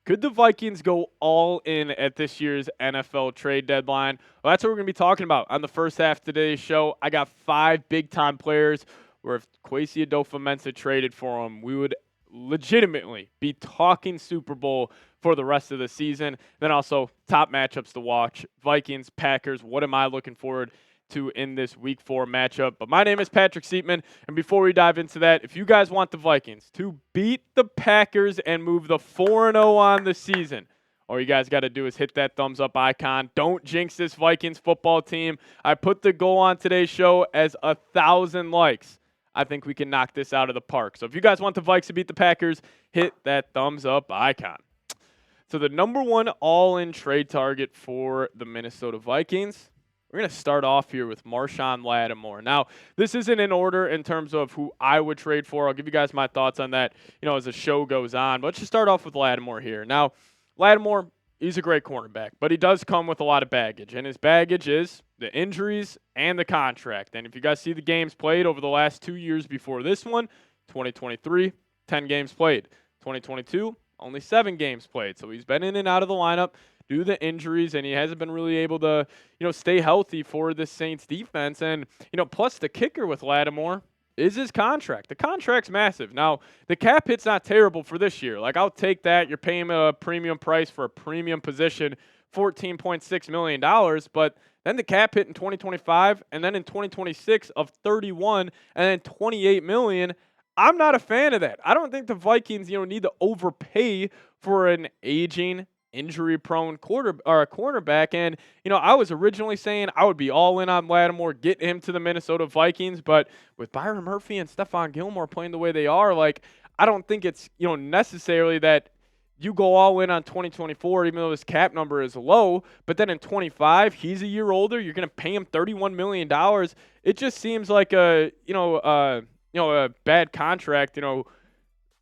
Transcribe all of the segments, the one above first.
Could the Vikings go all in at this year's NFL trade deadline? Well, that's what we're going to be talking about on the first half of today's show. I got 5 big-time players where if Kwesi Adofo-Mensah traded for them, we would legitimately be talking Super Bowl for the rest of the season. Then also top matchups to watch, Vikings, Packers. What am I looking forward to in this Week 4 matchup? But my name is Patrick Siepman, and before we dive into that, if you guys want the Vikings to beat the Packers and move the 4-0 on the season, all you guys got to do is hit that thumbs up icon. Don't jinx this Vikings football team. I put the goal on today's show as 1,000 likes. I think we can knock this out of the park. So if you guys want the Vikes to beat the Packers, hit that thumbs up icon. So the number one all-in trade target for the Minnesota Vikings, we're going to start off here with Marshon Lattimore. Now, this isn't in order in terms of who I would trade for. I'll give you guys my thoughts on that, as the show goes on. But let's just start off with Lattimore here. Now, Lattimore, he's a great cornerback, but he does come with a lot of baggage. And his baggage is the injuries and the contract. And if you guys see the games played over the last 2 years before this one, 2023, 10 games played. 2022, only 7 games played. So he's been in and out of the lineup due to the injuries, and he hasn't been really able to, stay healthy for the Saints defense. And, plus the kicker with Lattimore is his contract. The contract's massive. Now, the cap hit's not terrible for this year. Like, I'll take that. You're paying a premium price for a premium position, $14.6 million, but then the cap hit in 2025 and then in 2026 of 31 and then 28 million. I'm not a fan of that. I don't think the Vikings, need to overpay for an aging, injury-prone cornerback. And, I was originally saying I would be all in on Lattimore, get him to the Minnesota Vikings, but with Byron Murphy and Stephon Gilmore playing the way they are, I don't think it's, necessarily that you go all in on 2024, even though his cap number is low, but then in 25, he's a year older, you're going to pay him $31 million. It just seems like a bad contract,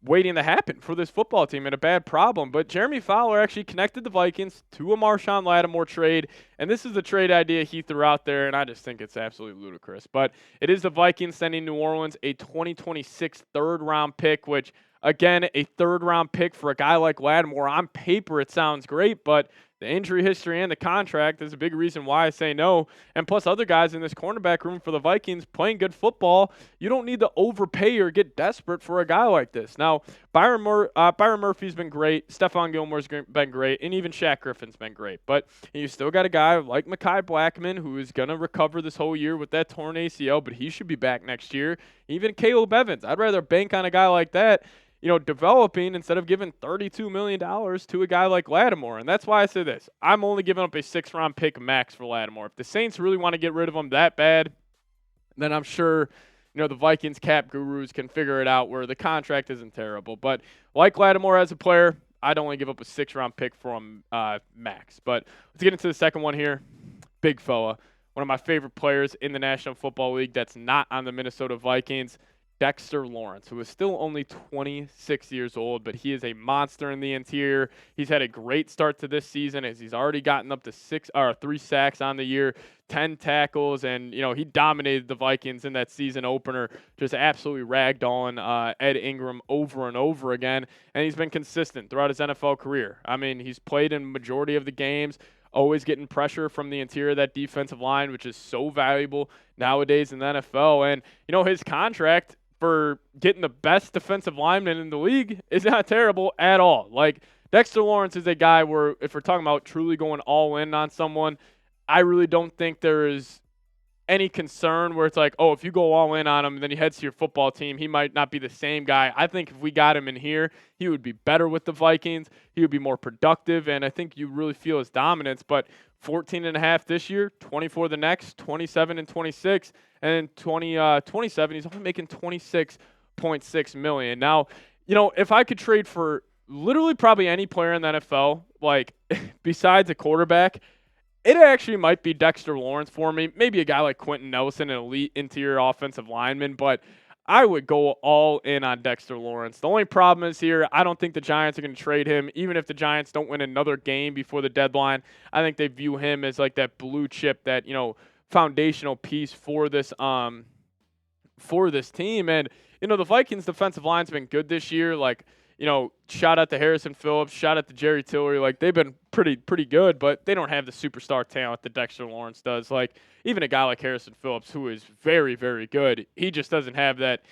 waiting to happen for this football team and a bad problem. But Jeremy Fowler actually connected the Vikings to a Marshon Lattimore trade, and this is the trade idea he threw out there, and I just think it's absolutely ludicrous. But it is the Vikings sending New Orleans a 2026 third-round pick, which, again, a third-round pick for a guy like Lattimore. On paper, it sounds great, but the injury history and the contract is a big reason why I say no. And plus, other guys in this cornerback room for the Vikings playing good football, you don't need to overpay or get desperate for a guy like this. Now, Byron Murphy's been great. Stephon Gilmore's been great. And even Shaq Griffin's been great. But you still got a guy like Mekhi Blackman who is going to recover this whole year with that torn ACL, but he should be back next year. Even Caleb Evans. I'd rather bank on a guy like that, developing instead of giving $32 million to a guy like Lattimore. And that's why I say this. I'm only giving up a 6th-round pick max for Lattimore. If the Saints really want to get rid of him that bad, then I'm sure, the Vikings cap gurus can figure it out where the contract isn't terrible. But like Lattimore as a player, I'd only give up a 6th-round pick for him max. But let's get into the second one here. Big fella. One of my favorite players in the National Football League that's not on the Minnesota Vikings, Dexter Lawrence, who is still only 26 years old, but he is a monster in the interior. He's had a great start to this season as he's already gotten up to 3 sacks on the year, 10 tackles, and, he dominated the Vikings in that season opener, just absolutely ragdolling Ed Ingram over and over again, and he's been consistent throughout his NFL career. I mean, he's played in majority of the games, always getting pressure from the interior of that defensive line, which is so valuable nowadays in the NFL. And, his contract for getting the best defensive lineman in the league is not terrible at all. Like, Dexter Lawrence is a guy where, if we're talking about truly going all in on someone, I really don't think there is any concern where it's like, oh, if you go all in on him and then he heads to your football team, he might not be the same guy. I think if we got him in here, he would be better with the Vikings. He would be more productive, and I think you really feel his dominance. But 14.5 this year, 24 the next, 27 and 26, and then 27, he's only making $26.6 million. Now, if I could trade for literally probably any player in the NFL, like besides a quarterback, it actually might be Dexter Lawrence for me. Maybe a guy like Quentin Nelson, an elite interior offensive lineman, but I would go all in on Dexter Lawrence. The only problem is here, I don't think the Giants are going to trade him. Even if the Giants don't win another game before the deadline, I think they view him as like that blue chip, that, foundational piece for this team. And, the Vikings defensive line's been good this year. Like, shout out to Harrison Phillips, shout out to Jerry Tillery. Like, they've been pretty good, but they don't have the superstar talent that Dexter Lawrence does. Like, even a guy like Harrison Phillips, who is very, very good, he just doesn't have that,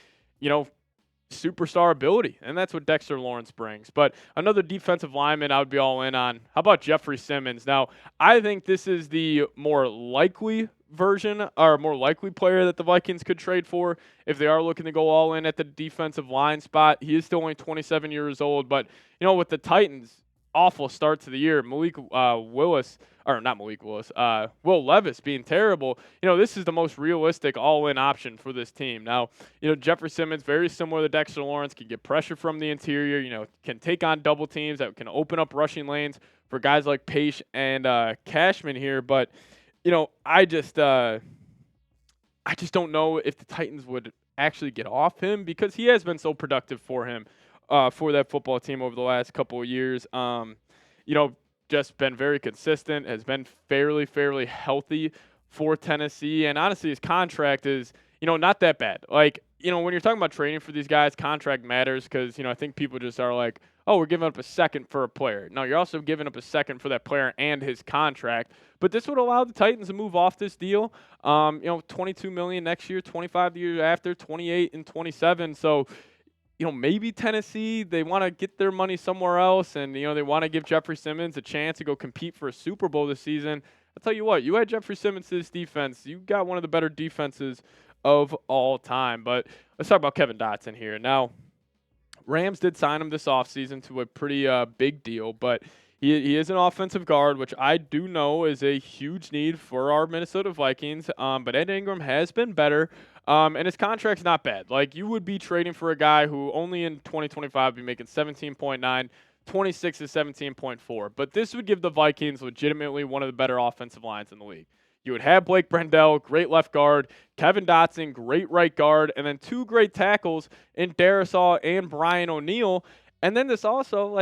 superstar ability, and that's what Dexter Lawrence brings. But another defensive lineman I would be all in on. How about Jeffrey Simmons? Now, I think this is the more likely version or more likely player that the Vikings could trade for if they are looking to go all in at the defensive line spot. He is still only 27 years old, but with the Titans, awful start to the year. Will Levis being terrible. This is the most realistic all-in option for this team. Now, Jeffrey Simmons, very similar to Dexter Lawrence, can get pressure from the interior, can take on double teams that can open up rushing lanes for guys like Pace and Cashman here. But, I just don't know if the Titans would actually get off him because he has been so productive for him. For that football team over the last couple of years. Just been very consistent, has been fairly healthy for Tennessee. And honestly, his contract is, not that bad. Like, when you're talking about trading for these guys, contract matters because, I think people just are like, oh, we're giving up a second for a player. No, you're also giving up a second for that player and his contract. But this would allow the Titans to move off this deal. $22 million next year, 25 the year after, 28 and 27. So, maybe Tennessee, they want to get their money somewhere else, and, they want to give Jeffrey Simmons a chance to go compete for a Super Bowl this season. I'll tell you what, you had Jeffrey Simmons to this defense. You got one of the better defenses of all time. But let's talk about Kevin Dotson here. Now, Rams did sign him this offseason to a pretty big deal, but he is an offensive guard, which I do know is a huge need for our Minnesota Vikings. But Ed Ingram has been better. And his contract's not bad. Like, you would be trading for a guy who only in 2025 would be making 17.9, 26 to 17.4. But this would give the Vikings legitimately one of the better offensive lines in the league. You would have Blake Brendel, great left guard, Kevin Dotson, great right guard, and then two great tackles in Darisaw and Brian O'Neill. And then this also,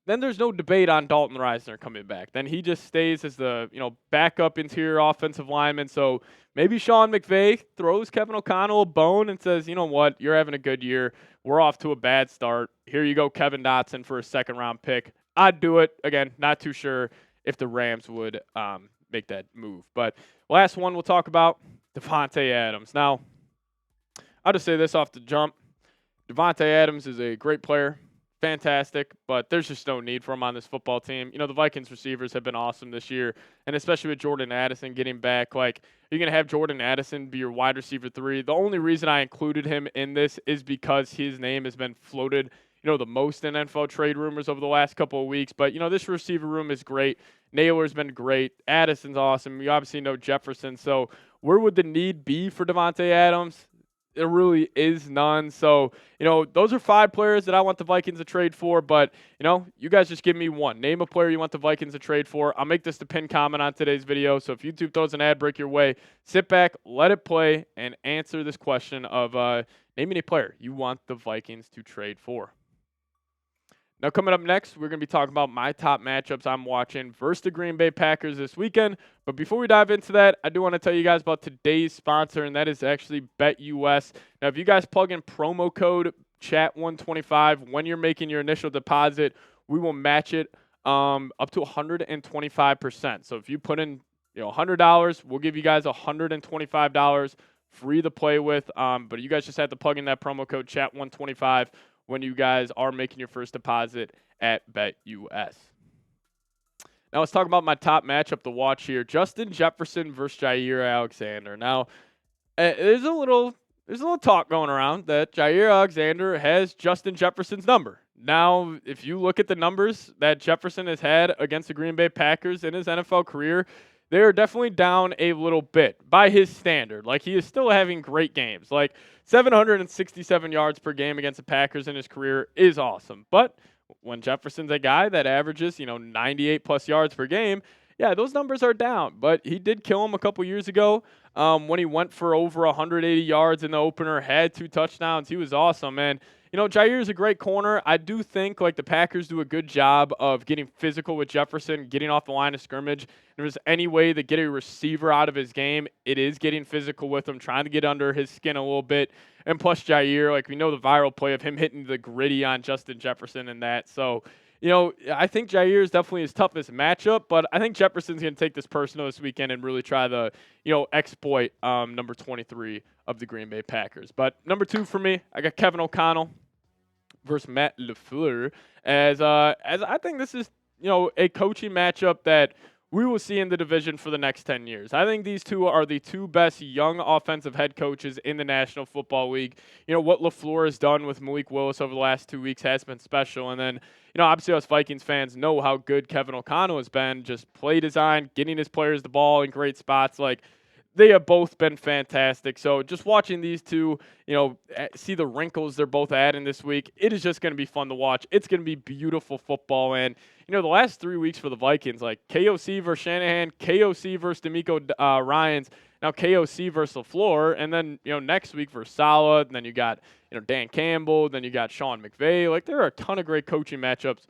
then there's no debate on Dalton Risner coming back. Then he just stays as the, backup interior offensive lineman. So maybe Sean McVay throws Kevin O'Connell a bone and says, you know what, you're having a good year. We're off to a bad start. Here you go, Kevin Dotson, for a second-round pick. I'd do it. Again, not too sure if the Rams would make that move. But last one we'll talk about, Davante Adams. Now, I'll just say this off the jump. Davante Adams is a great player. Fantastic, but there's just no need for him on this football team. The Vikings receivers have been awesome this year, and especially with Jordan Addison getting back. Like, you're going to have Jordan Addison be your wide receiver 3. The only reason I included him in this is because his name has been floated, the most in NFL trade rumors over the last couple of weeks. But, this receiver room is great. Naylor's been great. Addison's awesome. You obviously know Jefferson. So where would the need be for Davante Adams? There really is none. So, those are 5 players that I want the Vikings to trade for. But, you guys just give me one. Name a player you want the Vikings to trade for. I'll make this the pinned comment on today's video. So if YouTube throws an ad break your way, sit back, let it play, and answer this question of name any player you want the Vikings to trade for. Now, coming up next, we're going to be talking about my top matchups I'm watching versus the Green Bay Packers this weekend. But before we dive into that, I do want to tell you guys about today's sponsor, and that is actually BetUS. Now, if you guys plug in promo code CHAT125 when you're making your initial deposit, we will match it up to 125%. So if you put in $100, we'll give you guys $125 free to play with. But you guys just have to plug in that promo code CHAT125 when you guys are making your first deposit at BetUS. Now let's talk about my top matchup to watch here. Justin Jefferson versus Jair Alexander. Now, there's a little talk going around that Jair Alexander has Justin Jefferson's number. Now, if you look at the numbers that Jefferson has had against the Green Bay Packers in his NFL career, they are definitely down a little bit by his standard. Like, he is still having great games. Like, 767 yards per game against the Packers in his career is awesome. But when Jefferson's a guy that averages, 98-plus yards per game, yeah, those numbers are down. But he did kill him a couple years ago when he went for over 180 yards in the opener, had 2 touchdowns. He was awesome. And, Jair is a great corner. I do think like the Packers do a good job of getting physical with Jefferson, getting off the line of scrimmage. If there's any way to get a receiver out of his game, it is getting physical with him, trying to get under his skin a little bit. And plus Jair, like we know the viral play of him hitting the gritty on Justin Jefferson and that. So, I think Jair is definitely his toughest matchup, but I think Jefferson's going to take this personal this weekend and really try to, exploit number 23 of the Green Bay Packers. But number 2 for me, I got Kevin O'Connell versus Matt LaFleur, as I think this is, a coaching matchup that we will see in the division for the next 10 years. I think these two are the two best young offensive head coaches in the National Football League. What LaFleur has done with Malik Willis over the last 2 weeks has been special. And then, obviously us Vikings fans know how good Kevin O'Connell has been, just play design, getting his players the ball in great spots. Like, they have both been fantastic. So just watching these two, see the wrinkles they're both adding this week, it is just going to be fun to watch. It's going to be beautiful football. And, the last 3 weeks for the Vikings, like KOC versus Shanahan, KOC versus D'Amico Ryans, now KOC versus LaFleur, and then, next week versus Saleh, and then you got, Dan Campbell, then you got Sean McVay. Like, there are a ton of great coaching matchups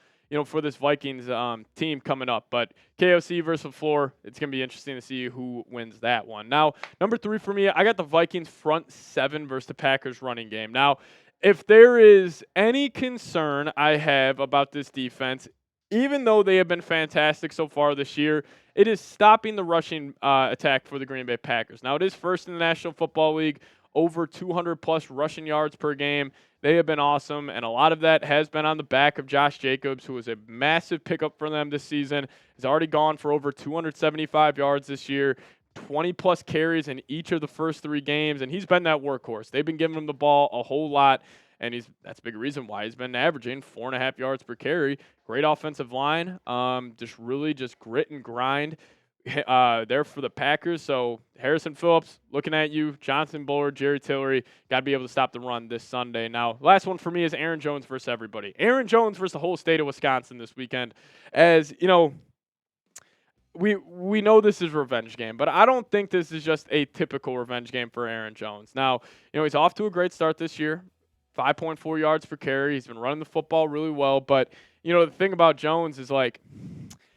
for this Vikings team coming up. But KOC versus LaFleur, it's going to be interesting to see who wins that one. Now, number 3 for me, I got the Vikings front 7 versus the Packers running game. Now, if there is any concern I have about this defense, even though they have been fantastic so far this year, it is stopping the rushing attack for the Green Bay Packers. Now, it is first in the National Football League, over 200-plus rushing yards per game. They have been awesome, and a lot of that has been on the back of Josh Jacobs, who was a massive pickup for them this season. He's already gone for over 275 yards this year, 20-plus carries in each of the first 3 games, and he's been that workhorse. They've been giving him the ball a whole lot, and that's a big reason why he's been averaging 4.5 yards per carry. Great offensive line, just grit and grind there for the Packers. So Harrison Phillips, looking at you, Johnson Bullard, Jerry Tillery, got to be able to stop the run this Sunday. Now, last one for me is Aaron Jones versus everybody. Aaron Jones versus the whole state of Wisconsin this weekend. As, we know this is a revenge game, but I don't think this is just a typical revenge game for Aaron Jones. Now, he's off to a great start this year, 5.4 yards per carry. He's been running the football really well, but, the thing about Jones is, like,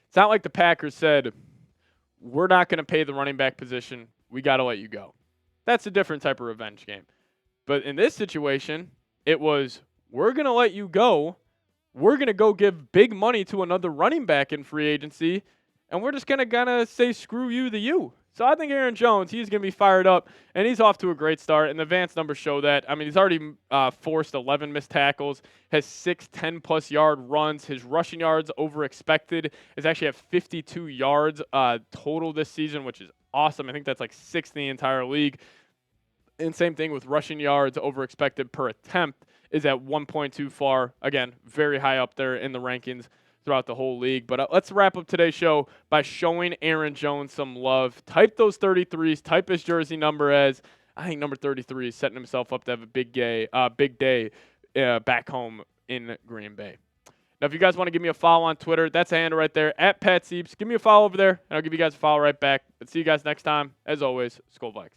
it's not like the Packers said, we're not going to pay the running back position. We got to let you go. That's a different type of revenge game. But in this situation, it was, we're going to let you go. We're going to go give big money to another running back in free agency, and we're just going to say, screw you to you. So I think Aaron Jones, he's going to be fired up, and he's off to a great start, and the advanced numbers show that. I mean, he's already forced 11 missed tackles, has 6 10-plus yard runs. His rushing yards over expected is actually at 52 yards total this season, which is awesome. I think that's like 6th in the entire league. And same thing with rushing yards over expected per attempt is at 1.24. Again, very high up there in the rankings throughout the whole league. But let's wrap up today's show by showing Aaron Jones some love. Type those 33s. Type his jersey number as, I think number 33 is setting himself up to have a big day back home in Green Bay. Now, if you guys want to give me a follow on Twitter, that's a handle right there, at Pat Sieps. Give me a follow over there, and I'll give you guys a follow right back. But see you guys next time. As always, Skol Vikes.